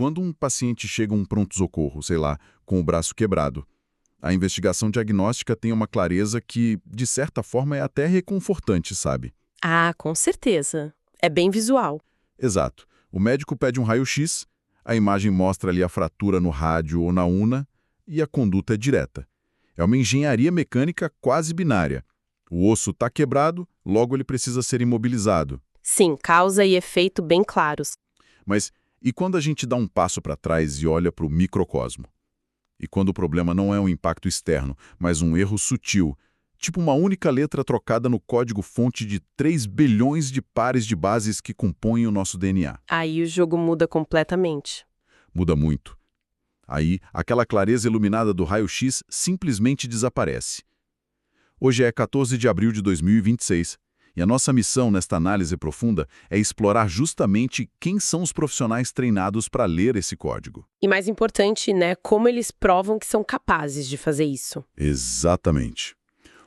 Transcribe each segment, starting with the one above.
quando um paciente chega a um pronto-socorro, sei lá, com o braço quebrado, a investigação diagnóstica tem uma clareza que, de certa forma, é até reconfortante, sabe? Ah, com certeza. É bem visual. Exato. O médico pede um raio-x, a imagem mostra ali a fratura no rádio ou na una e a conduta é direta. É uma engenharia mecânica quase binária. O osso está quebrado, logo ele precisa ser imobilizado. Sim, causa e efeito bem claros. Mas e quando a gente dá um passo para trás e olha para o microcosmo? E quando o problema não é um impacto externo, mas um erro sutil, tipo uma única letra trocada no código-fonte de 3 bilhões de pares de bases que compõem o nosso DNA. Aí o jogo muda completamente. Muda muito. Aí, aquela clareza iluminada do raio-x simplesmente desaparece. Hoje é 14 de abril de 2026, e a nossa missão nesta análise profunda é explorar justamente quem são os profissionais treinados para ler esse código. E mais importante, né, como eles provam que são capazes de fazer isso. Exatamente.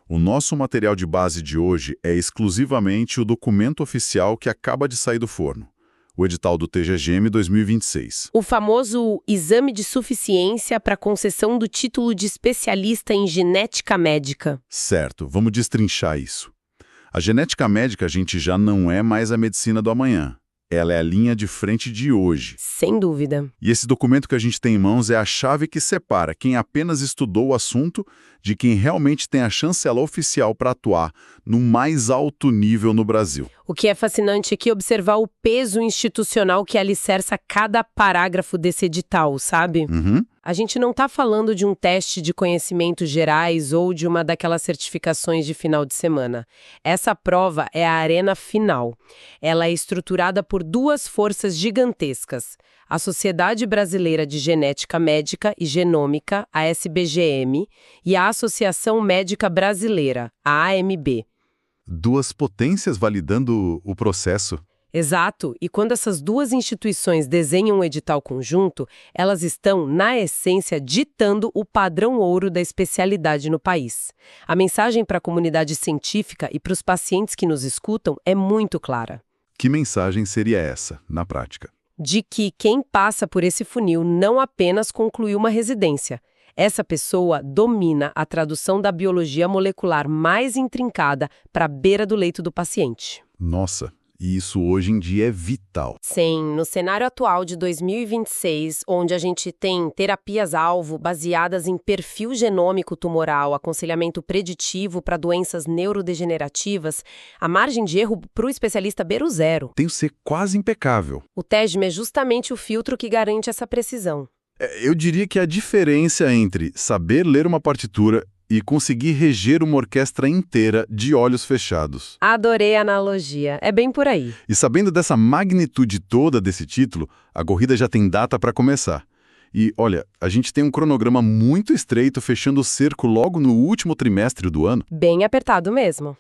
O nosso material de base de hoje é exclusivamente o documento oficial que acaba de sair do forno, o edital do TGGM 2026. O famoso exame de suficiência para concessão do título de especialista em genética médica. Certo, vamos destrinchar isso. A genética médica, a gente já não é mais a medicina do amanhã. Ela é a linha de frente de hoje. Sem dúvida. E esse documento que a gente tem em mãos é a chave que separa quem apenas estudou o assunto de quem realmente tem a chancela oficial para atuar no mais alto nível no Brasil. O que é fascinante aqui é observar o peso institucional que alicerça cada parágrafo desse edital, sabe? A gente não está falando de um teste de conhecimentos gerais ou de uma daquelas certificações de final de semana. Essa prova é a arena final. Ela é estruturada por duas forças gigantescas. A Sociedade Brasileira de Genética Médica e Genômica, a SBGM, e a Associação Médica Brasileira, a AMB. Duas potências validando o processo. Exato, e quando essas duas instituições desenham um edital conjunto, elas estão, na essência, ditando o padrão ouro da especialidade no país. A mensagem para a comunidade científica e para os pacientes que nos escutam é muito clara. Que mensagem seria essa, na prática? De que quem passa por esse funil não apenas concluiu uma residência. Essa pessoa domina a tradução da biologia molecular mais intrincada para a beira do leito do paciente. Nossa! E isso hoje em dia é vital. Sim, no cenário atual de 2026, onde a gente tem terapias-alvo baseadas em perfil genômico tumoral, aconselhamento preditivo para doenças neurodegenerativas, a margem de erro para o especialista beira o zero. Tem que ser quase impecável. O TEGM é justamente o filtro que garante essa precisão. Eu diria que a diferença entre saber ler uma partitura e conseguir reger uma orquestra inteira de olhos fechados. Adorei a analogia. É bem por aí. E sabendo dessa magnitude toda desse título, a corrida já tem data para começar. E, olha, a gente tem um cronograma muito estreito fechando o cerco logo no último trimestre do ano. Bem apertado mesmo.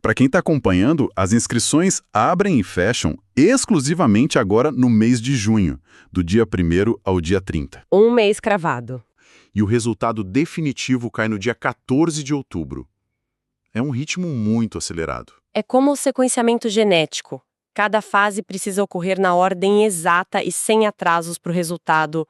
Para quem está acompanhando, as inscrições abrem e fecham exclusivamente agora no mês de junho, do dia 1º ao dia 30. Um mês cravado. E o resultado definitivo cai no dia 14 de outubro. É um ritmo muito acelerado. É como o sequenciamento genético. Cada fase precisa ocorrer na ordem exata e sem atrasos para o resultado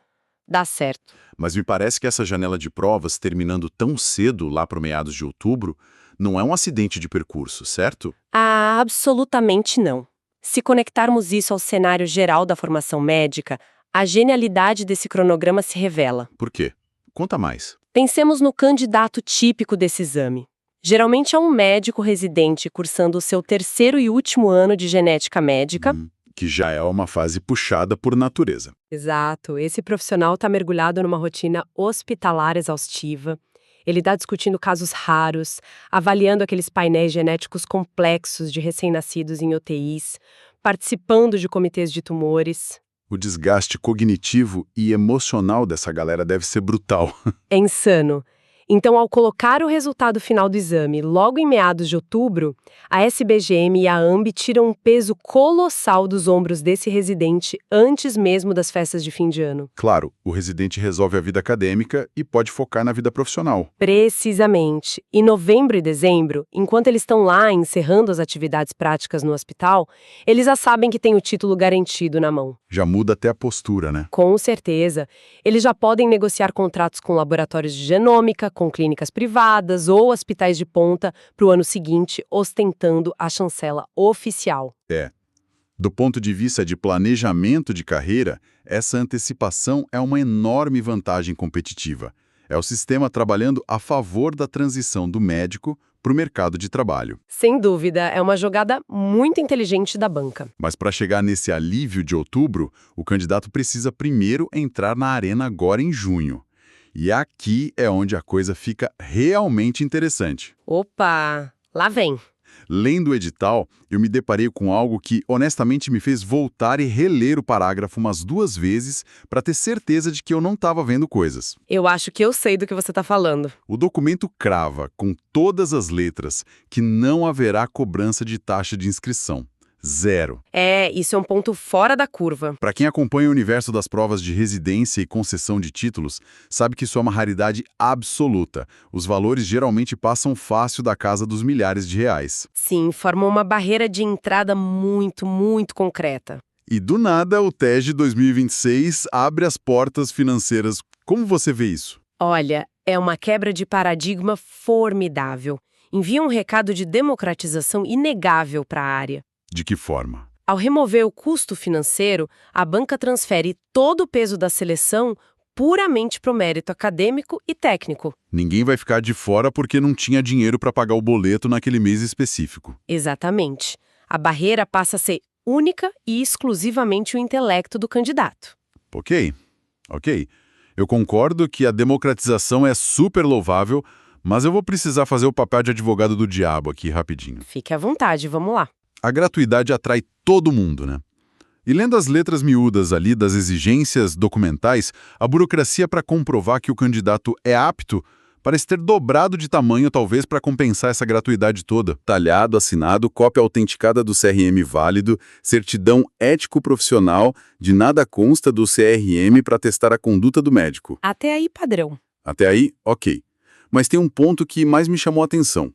dar certo. Mas me parece que essa janela de provas, terminando tão cedo, lá para meados de outubro, não é um acidente de percurso, certo? Ah, absolutamente não. Se conectarmos isso ao cenário geral da formação médica, a genialidade desse cronograma se revela. Por quê? Conta mais. Pensemos no candidato típico desse exame. Geralmente é um médico residente cursando o seu 3º e último ano de genética médica. Que já é uma fase puxada por natureza. Exato. Esse profissional está mergulhado numa rotina hospitalar exaustiva. Ele está discutindo casos raros, avaliando aqueles painéis genéticos complexos de recém-nascidos em UTIs, participando de comitês de tumores. O desgaste cognitivo e emocional dessa galera deve ser brutal. É insano. Então, ao colocar o resultado final do exame logo em meados de outubro, a SBGM e a AMB tiram um peso colossal dos ombros desse residente antes mesmo das festas de fim de ano. Claro, o residente resolve a vida acadêmica e pode focar na vida profissional. Precisamente. Em novembro e dezembro, enquanto eles estão lá encerrando as atividades práticas no hospital, eles já sabem que têm o título garantido na mão. Já muda até a postura, né? Com certeza. Eles já podem negociar contratos com laboratórios de genômica, com clínicas privadas ou hospitais de ponta para o ano seguinte, ostentando a chancela oficial. É. Do ponto de vista de planejamento de carreira, essa antecipação é uma enorme vantagem competitiva. É o sistema trabalhando a favor da transição do médico para o mercado de trabalho. Sem dúvida, é uma jogada muito inteligente da banca. Mas para chegar nesse alívio de outubro, o candidato precisa primeiro entrar na arena agora em junho. E aqui é onde a coisa fica realmente interessante. Opa, lá vem. Lendo o edital, eu me deparei com algo que honestamente me fez voltar e reler o parágrafo umas 2 vezes para ter certeza de que eu não estava vendo coisas. Eu acho que eu sei do que você está falando. O documento crava, com todas as letras, que não haverá cobrança de taxa de inscrição. 0. Isso é um ponto fora da curva. Para quem acompanha o universo das provas de residência e concessão de títulos, sabe que isso é uma raridade absoluta. Os valores geralmente passam fácil da casa dos milhares de reais. Sim, forma uma barreira de entrada muito, muito concreta. E do nada, o TEG 2026 abre as portas financeiras. Como você vê isso? Olha, é uma quebra de paradigma formidável. Envia um recado de democratização inegável para a área. De que forma? Ao remover o custo financeiro, a banca transfere todo o peso da seleção puramente para o mérito acadêmico e técnico. Ninguém vai ficar de fora porque não tinha dinheiro para pagar o boleto naquele mês específico. Exatamente. A barreira passa a ser única e exclusivamente o intelecto do candidato. Ok. Eu concordo que a democratização é super louvável, mas eu vou precisar fazer o papel de advogado do diabo aqui rapidinho. Fique à vontade, vamos lá. A gratuidade atrai todo mundo, né? E lendo as letras miúdas ali das exigências documentais, a burocracia para comprovar que o candidato é apto parece ter dobrado de tamanho, talvez, para compensar essa gratuidade toda. Talhado, assinado, cópia autenticada do CRM válido, certidão ético-profissional, de nada consta do CRM para testar a conduta do médico. Até aí, padrão. Até aí, ok. Mas tem um ponto que mais me chamou a atenção.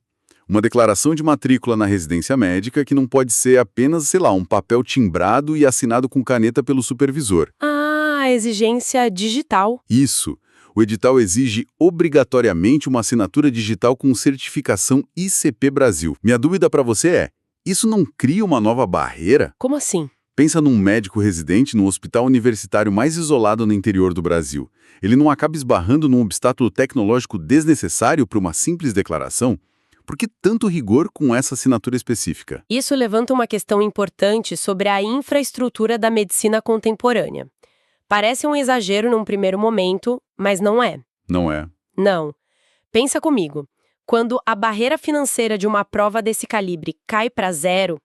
Uma declaração de matrícula na residência médica que não pode ser apenas, sei lá, um papel timbrado e assinado com caneta pelo supervisor. Ah, exigência digital. Isso. O edital exige obrigatoriamente uma assinatura digital com certificação ICP Brasil. Minha dúvida para você é, isso não cria uma nova barreira? Como assim? Pensa num médico residente no hospital universitário mais isolado no interior do Brasil. Ele não acaba esbarrando num obstáculo tecnológico desnecessário para uma simples declaração? Por que tanto rigor com essa assinatura específica? Isso levanta uma questão importante sobre a infraestrutura da medicina contemporânea. Parece um exagero num primeiro momento, mas não é. Não é. Não. Pensa comigo. Quando a barreira financeira de uma prova desse calibre cai para 0,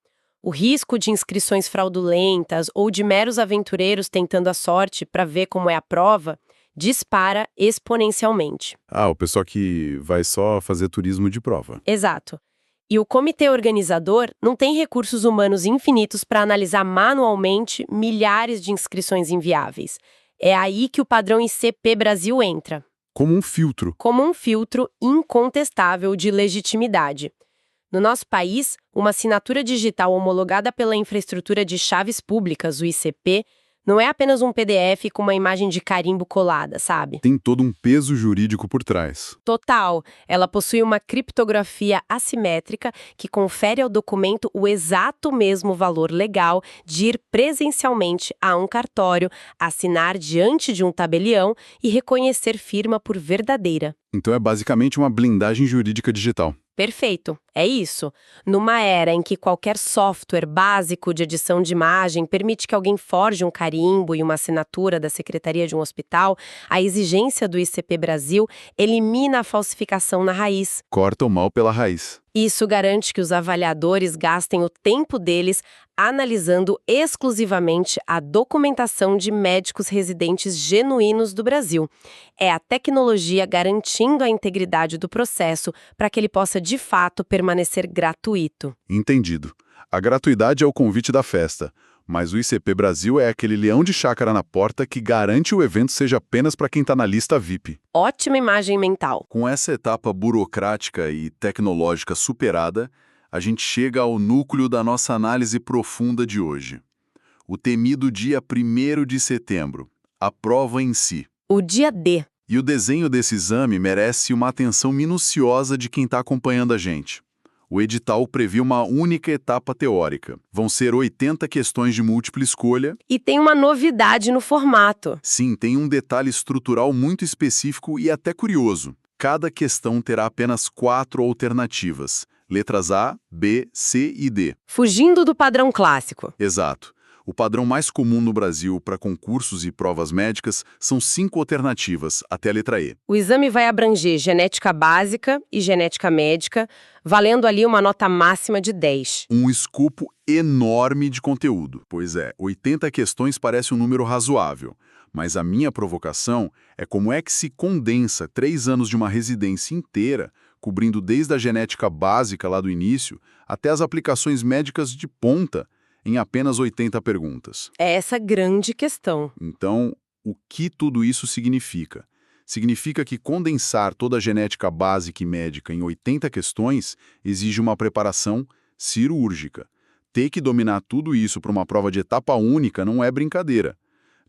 o risco de inscrições fraudulentas ou de meros aventureiros tentando a sorte para ver como é a prova dispara exponencialmente. O pessoal que vai só fazer turismo de prova. Exato. E o comitê organizador não tem recursos humanos infinitos para analisar manualmente milhares de inscrições inviáveis. É aí que o padrão ICP Brasil entra. Como um filtro. Como um filtro incontestável de legitimidade. No nosso país, uma assinatura digital homologada pela Infraestrutura de Chaves Públicas, o ICP, não é apenas um PDF com uma imagem de carimbo colada, sabe? Tem todo um peso jurídico por trás. Total. Ela possui uma criptografia assimétrica que confere ao documento o exato mesmo valor legal de ir presencialmente a um cartório, assinar diante de um tabelião e reconhecer firma por verdadeira. Então é basicamente uma blindagem jurídica digital. Perfeito, é isso. Numa era em que qualquer software básico de edição de imagem permite que alguém forje um carimbo e uma assinatura da secretaria de um hospital, a exigência do ICP Brasil elimina a falsificação na raiz. Corta o mal pela raiz. Isso garante que os avaliadores gastem o tempo deles analisando exclusivamente a documentação de médicos residentes genuínos do Brasil. É a tecnologia garantindo a integridade do processo para que ele possa, de fato, permanecer gratuito. Entendido. A gratuidade é o convite da festa, mas o ICP Brasil é aquele leão de chácara na porta que garante o evento seja apenas para quem está na lista VIP. Ótima imagem mental. Com essa etapa burocrática e tecnológica superada, a gente chega ao núcleo da nossa análise profunda de hoje. O temido dia 1º de setembro, a prova em si. O dia D. E o desenho desse exame merece uma atenção minuciosa de quem está acompanhando a gente. O edital prevê uma única etapa teórica. Vão ser 80 questões de múltipla escolha. E tem uma novidade no formato. Sim, tem um detalhe estrutural muito específico e até curioso. Cada questão terá apenas 4 alternativas. Letras A, B, C e D. Fugindo do padrão clássico. Exato. O padrão mais comum no Brasil para concursos e provas médicas são 5 alternativas, até a letra E. O exame vai abranger genética básica e genética médica, valendo ali uma nota máxima de 10. Um escopo enorme de conteúdo. Pois é, 80 questões parece um número razoável. Mas a minha provocação é como é que se condensa 3 anos de uma residência inteira, cobrindo desde a genética básica lá do início, até as aplicações médicas de ponta, em apenas 80 perguntas. É essa grande questão. Então, o que tudo isso significa? Significa que condensar toda a genética básica e médica em 80 questões exige uma preparação cirúrgica. Ter que dominar tudo isso para uma prova de etapa única não é brincadeira.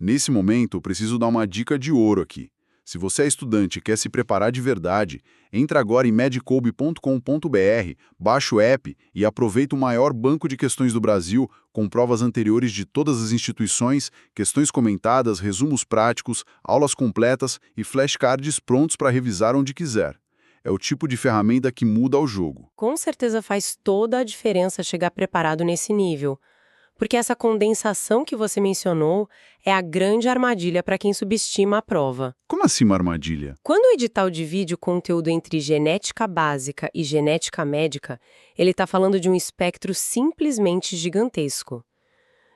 Nesse momento, preciso dar uma dica de ouro aqui. Se você é estudante e quer se preparar de verdade, entra agora em medicoub.com.br, baixa o app e aproveita o maior banco de questões do Brasil, com provas anteriores de todas as instituições, questões comentadas, resumos práticos, aulas completas e flashcards prontos para revisar onde quiser. É o tipo de ferramenta que muda o jogo. Com certeza faz toda a diferença chegar preparado nesse nível. Porque essa condensação que você mencionou é a grande armadilha para quem subestima a prova. Como assim uma armadilha? Quando o edital divide o conteúdo entre genética básica e genética médica, ele está falando de um espectro simplesmente gigantesco.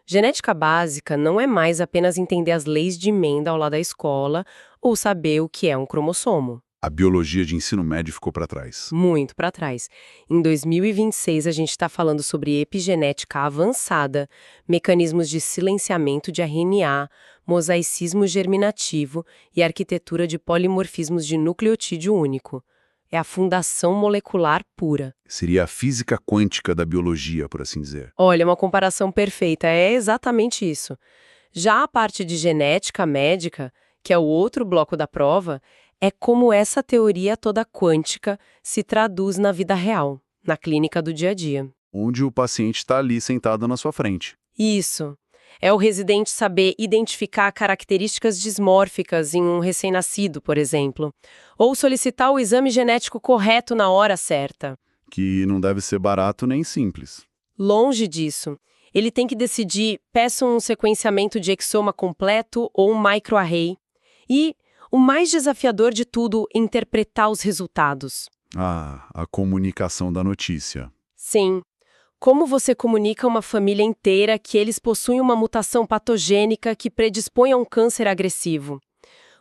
Genética básica não é mais apenas entender as leis de Mendel lá da escola ou saber o que é um cromossomo. A biologia de ensino médio ficou para trás. Muito para trás. Em 2026, a gente está falando sobre epigenética avançada, mecanismos de silenciamento de RNA, mosaicismo germinativo e arquitetura de polimorfismos de nucleotídeo único. É a fundação molecular pura. Seria a física quântica da biologia, por assim dizer. Olha, uma comparação perfeita, é exatamente isso. Já a parte de genética médica, que é o outro bloco da prova, é como essa teoria toda quântica se traduz na vida real, na clínica do dia a dia. Onde o paciente está ali sentado na sua frente. Isso. É o residente saber identificar características dismórficas em um recém-nascido, por exemplo. Ou solicitar o exame genético correto na hora certa. Que não deve ser barato nem simples. Longe disso. Ele tem que decidir, peço um sequenciamento de exoma completo ou um microarray. E o mais desafiador de tudo, interpretar os resultados. Ah, a comunicação da notícia. Sim. Como você comunica a uma família inteira que eles possuem uma mutação patogênica que predispõe a um câncer agressivo?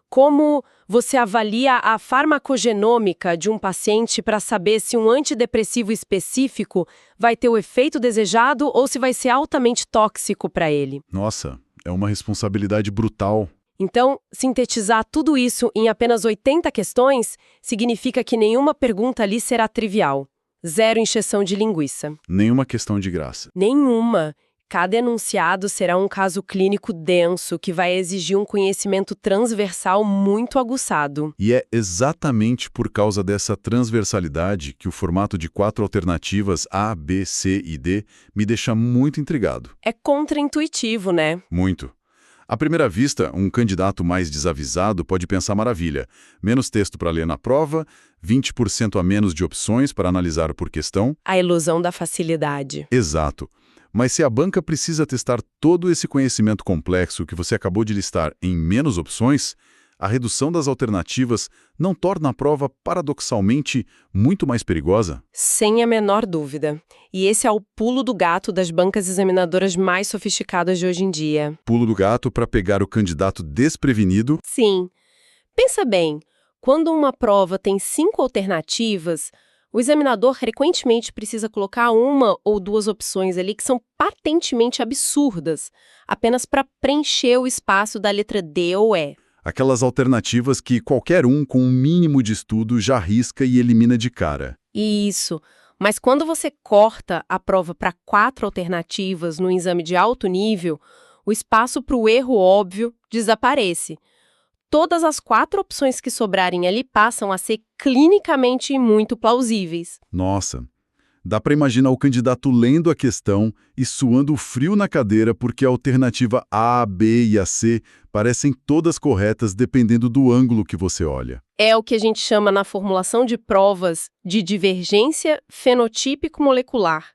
Como você avalia a farmacogenômica de um paciente para saber se um antidepressivo específico vai ter o efeito desejado ou se vai ser altamente tóxico para ele? Nossa, é uma responsabilidade brutal. Então, sintetizar tudo isso em apenas 80 questões significa que nenhuma pergunta ali será trivial. Zero encheção de linguiça. Nenhuma questão de graça. Nenhuma. Cada enunciado será um caso clínico denso que vai exigir um conhecimento transversal muito aguçado. E é exatamente por causa dessa transversalidade que o formato de 4 alternativas A, B, C e D me deixa muito intrigado. É contraintuitivo, né? Muito. À primeira vista, um candidato mais desavisado pode pensar maravilha. Menos texto para ler na prova, 20% a menos de opções para analisar por questão. A ilusão da facilidade. Exato. Mas se a banca precisa testar todo esse conhecimento complexo que você acabou de listar em menos opções, a redução das alternativas não torna a prova, paradoxalmente, muito mais perigosa? Sem a menor dúvida. E esse é o pulo do gato das bancas examinadoras mais sofisticadas de hoje em dia. Pulo do gato para pegar o candidato desprevenido? Sim. Pensa bem, quando uma prova tem 5 alternativas, o examinador frequentemente precisa colocar 1 ou 2 opções ali que são patentemente absurdas, apenas para preencher o espaço da letra D ou E. Aquelas alternativas que qualquer um com um mínimo de estudo já risca e elimina de cara. Isso. Mas quando você corta a prova para 4 alternativas no exame de alto nível, O espaço para o erro óbvio desaparece. Todas as 4 opções que sobrarem ali passam a ser clinicamente muito plausíveis. Nossa, dá para imaginar o candidato lendo a questão e suando frio na cadeira porque a alternativa A, B e a C parecem todas corretas dependendo do ângulo que você olha. É o que a gente chama na formulação de provas de divergência fenotípico-molecular.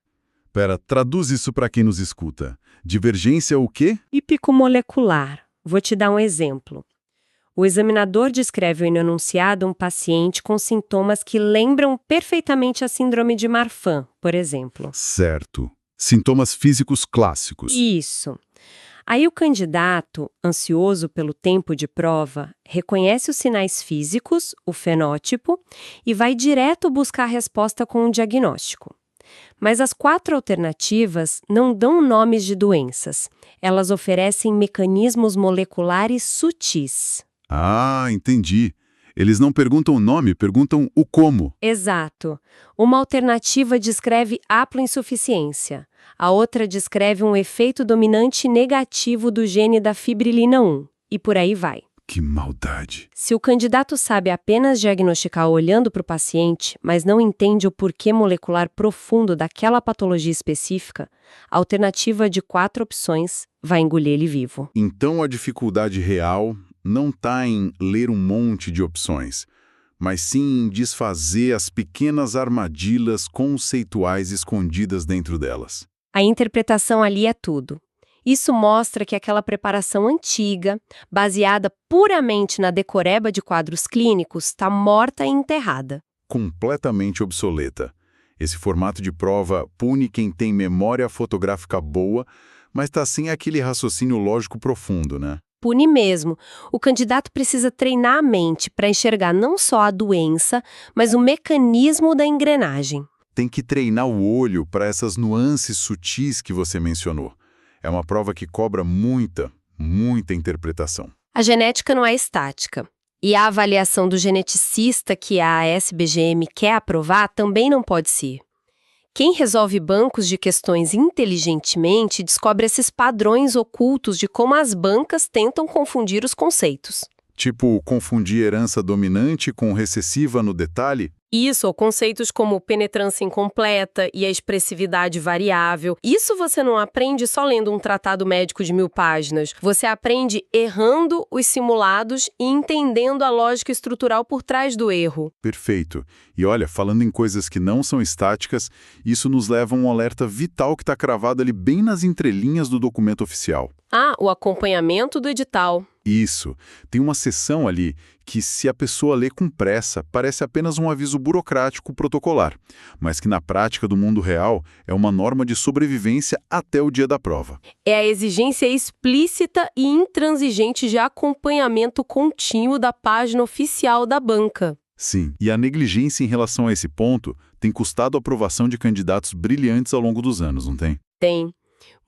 Pera, traduz isso para quem nos escuta. Divergência é o quê? Típico-molecular. Vou te dar um exemplo. O examinador descreve no enunciado um paciente com sintomas que lembram perfeitamente a síndrome de Marfan, por exemplo. Certo. Sintomas físicos clássicos. Isso. Aí o candidato, ansioso pelo tempo de prova, reconhece os sinais físicos, o fenótipo, e vai direto buscar a resposta com um diagnóstico. Mas as 4 alternativas não dão nomes de doenças. Elas oferecem mecanismos moleculares sutis. Ah, entendi. Eles não perguntam o nome, perguntam o como. Exato. Uma alternativa descreve haploinsuficiência. A outra descreve um efeito dominante negativo do gene da fibrilina 1. E por aí vai. Que maldade. Se o candidato sabe apenas diagnosticar olhando para o paciente, mas não entende o porquê molecular profundo daquela patologia específica, a alternativa de 4 opções vai engolir ele vivo. Então a dificuldade real não está em ler um monte de opções, mas sim em desfazer as pequenas armadilhas conceituais escondidas dentro delas. A interpretação ali é tudo. Isso mostra que aquela preparação antiga, baseada puramente na decoreba de quadros clínicos, está morta e enterrada. Completamente obsoleta. Esse formato de prova pune quem tem memória fotográfica boa, mas está sem aquele raciocínio lógico profundo, né? Pune mesmo. O candidato precisa treinar a mente para enxergar não só a doença, mas o mecanismo da engrenagem. Tem que treinar o olho para essas nuances sutis que você mencionou. É uma prova que cobra muita interpretação. A genética não é estática. E a avaliação do geneticista que a SBGM quer aprovar também não pode ser. Quem resolve bancos de questões inteligentemente descobre esses padrões ocultos de como as bancas tentam confundir os conceitos. Tipo, confundir herança dominante com recessiva no detalhe? Isso, ou conceitos como penetrância incompleta e a expressividade variável. Isso você não aprende só lendo um tratado médico de 1000 páginas. Você aprende errando os simulados e entendendo a lógica estrutural por trás do erro. Perfeito. E olha, falando em coisas que não são estáticas, isso nos leva a um alerta vital que está cravado ali bem nas entrelinhas do documento oficial. Ah, o acompanhamento do edital. Isso. Tem uma seção ali que, se a pessoa lê com pressa, parece apenas um aviso burocrático protocolar, mas que na prática do mundo real é uma norma de sobrevivência até o dia da prova. É a exigência explícita e intransigente de acompanhamento contínuo da página oficial da banca. Sim, e a negligência em relação a esse ponto tem custado a aprovação de candidatos brilhantes ao longo dos anos, não tem? Tem.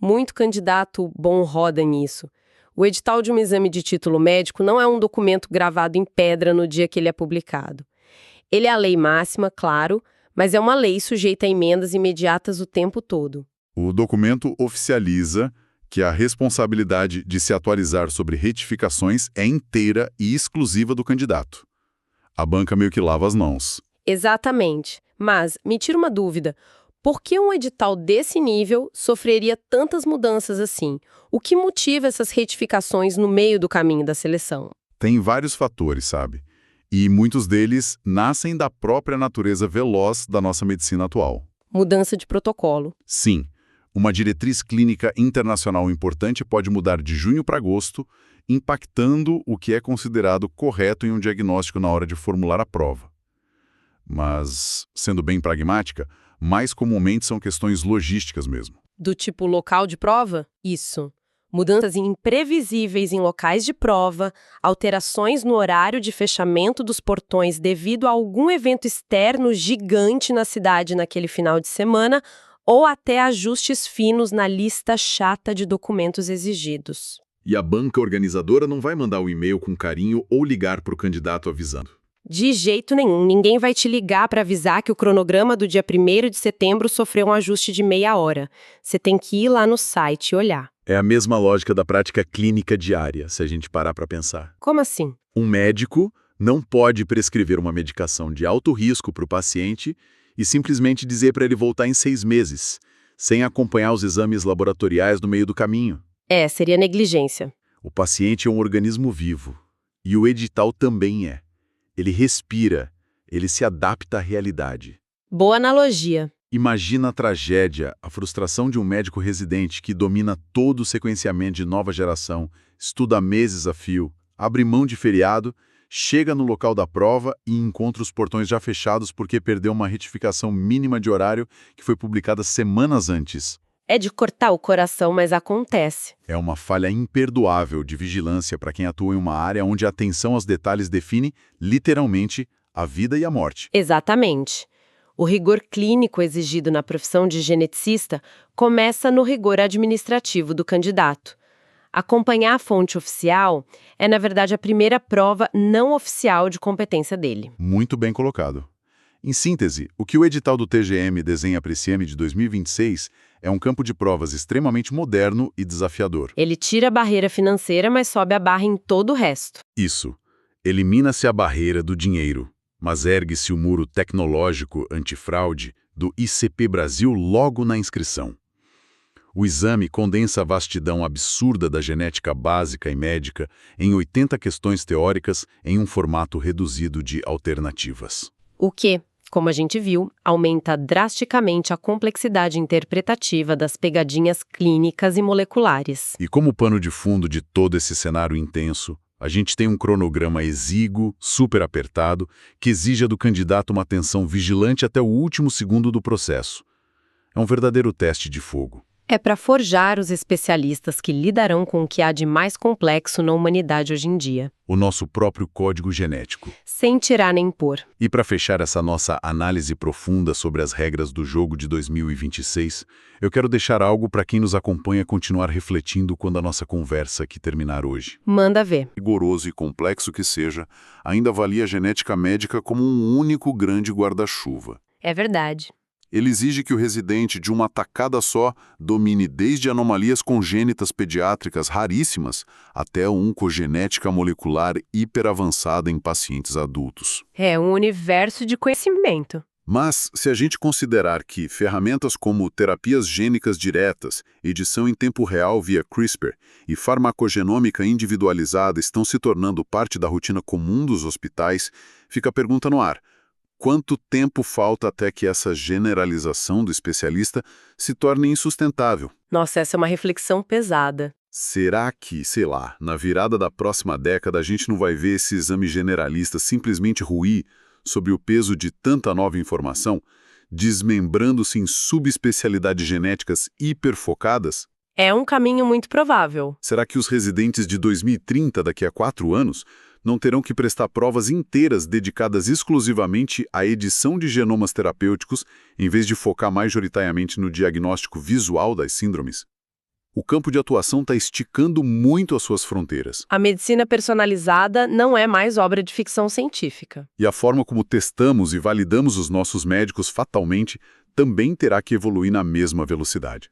Muito candidato bom roda nisso. O edital de um exame de título médico não é um documento gravado em pedra no dia que ele é publicado. Ele é a lei máxima, claro, mas é uma lei sujeita a emendas imediatas o tempo todo. O documento oficializa que a responsabilidade de se atualizar sobre retificações é inteira e exclusiva do candidato. A banca meio que lava as mãos. Exatamente. Mas, me tira uma dúvida. Por que um edital desse nível sofreria tantas mudanças assim? O que motiva essas retificações no meio do caminho da seleção? Tem vários fatores, sabe? E muitos deles nascem da própria natureza veloz da nossa medicina atual. Mudança de protocolo. Sim, uma diretriz clínica internacional importante pode mudar de junho para agosto, impactando o que é considerado correto em um diagnóstico na hora de formular a prova. Mas, sendo bem pragmática, mais comumente são questões logísticas mesmo. Do tipo local de prova? Isso. Mudanças imprevisíveis em locais de prova, alterações no horário de fechamento dos portões devido a algum evento externo gigante na cidade naquele final de semana, ou até ajustes finos na lista chata de documentos exigidos. E a banca organizadora não vai mandar o e-mail com carinho ou ligar para o candidato avisando. De jeito nenhum, ninguém vai te ligar para avisar que o cronograma do dia 1º de setembro sofreu um ajuste de meia hora. Você tem que ir lá no site e olhar. É a mesma lógica da prática clínica diária, se a gente parar para pensar. Como assim? Um médico não pode prescrever uma medicação de alto risco para o paciente e simplesmente dizer para ele voltar em 6 meses, sem acompanhar os exames laboratoriais no meio do caminho. Seria negligência. O paciente é um organismo vivo, e o edital também é. Ele respira, ele se adapta à realidade. Boa analogia. Imagina a tragédia, a frustração de um médico residente que domina todo o sequenciamento de nova geração, estuda meses a fio, abre mão de feriado, chega no local da prova e encontra os portões já fechados porque perdeu uma retificação mínima de horário que foi publicada semanas antes. É de cortar o coração, mas acontece. É uma falha imperdoável de vigilância para quem atua em uma área onde a atenção aos detalhes define, literalmente, a vida e a morte. Exatamente. O rigor clínico exigido na profissão de geneticista começa no rigor administrativo do candidato. Acompanhar a fonte oficial é, na verdade, a primeira prova não oficial de competência dele. Muito bem colocado. Em síntese, o que o edital do TGM desenha para esse ano de 2026 é um campo de provas extremamente moderno e desafiador. Ele tira a barreira financeira, mas sobe a barra em todo o resto. Isso. Elimina-se a barreira do dinheiro, mas ergue-se o muro tecnológico antifraude do ICP Brasil logo na inscrição. O exame condensa a vastidão absurda da genética básica e médica em 80 questões teóricas em um formato reduzido de alternativas. O que, como a gente viu, aumenta drasticamente a complexidade interpretativa das pegadinhas clínicas e moleculares. E como pano de fundo de todo esse cenário intenso, a gente tem um cronograma exíguo, super apertado, que exige do candidato uma atenção vigilante até o último segundo do processo. É um verdadeiro teste de fogo. É para forjar os especialistas que lidarão com o que há de mais complexo na humanidade hoje em dia. O nosso próprio código genético. Sem tirar nem pôr. E para fechar essa nossa análise profunda sobre as regras do jogo de 2026, eu quero deixar algo para quem nos acompanha continuar refletindo quando a nossa conversa aqui terminar hoje. Manda ver. Rigoroso e complexo que seja, ainda avalia a genética médica como um único grande guarda-chuva. É verdade. Ele exige que o residente, de uma tacada só, domine desde anomalias congênitas pediátricas raríssimas até a oncogenética molecular hiperavançada em pacientes adultos. É um universo de conhecimento. Mas, se a gente considerar que ferramentas como terapias gênicas diretas, edição em tempo real via CRISPR e farmacogenômica individualizada estão se tornando parte da rotina comum dos hospitais, fica a pergunta no ar. Quanto tempo falta até que essa generalização do especialista se torne insustentável? Nossa, essa é uma reflexão pesada. Será que, sei lá, na virada da próxima década a gente não vai ver esse exame generalista simplesmente ruir sob o peso de tanta nova informação, desmembrando-se em subespecialidades genéticas hiperfocadas? É um caminho muito provável. Será que os residentes de 2030, daqui a 4 anos, não terão que prestar provas inteiras dedicadas exclusivamente à edição de genomas terapêuticos, em vez de focar majoritariamente no diagnóstico visual das síndromes? O campo de atuação está esticando muito as suas fronteiras. A medicina personalizada não é mais obra de ficção científica. E a forma como testamos e validamos os nossos médicos fatalmente também terá que evoluir na mesma velocidade.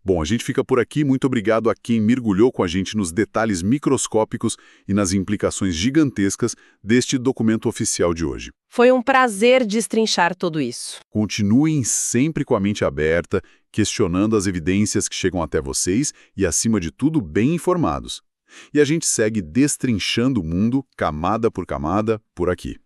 Bom, a gente fica por aqui. Muito obrigado a quem mergulhou com a gente nos detalhes microscópicos e nas implicações gigantescas deste documento oficial de hoje. Foi um prazer destrinchar tudo isso. Continuem sempre com a mente aberta, questionando as evidências que chegam até vocês e, acima de tudo, bem informados. E a gente segue destrinchando o mundo, camada por camada, por aqui.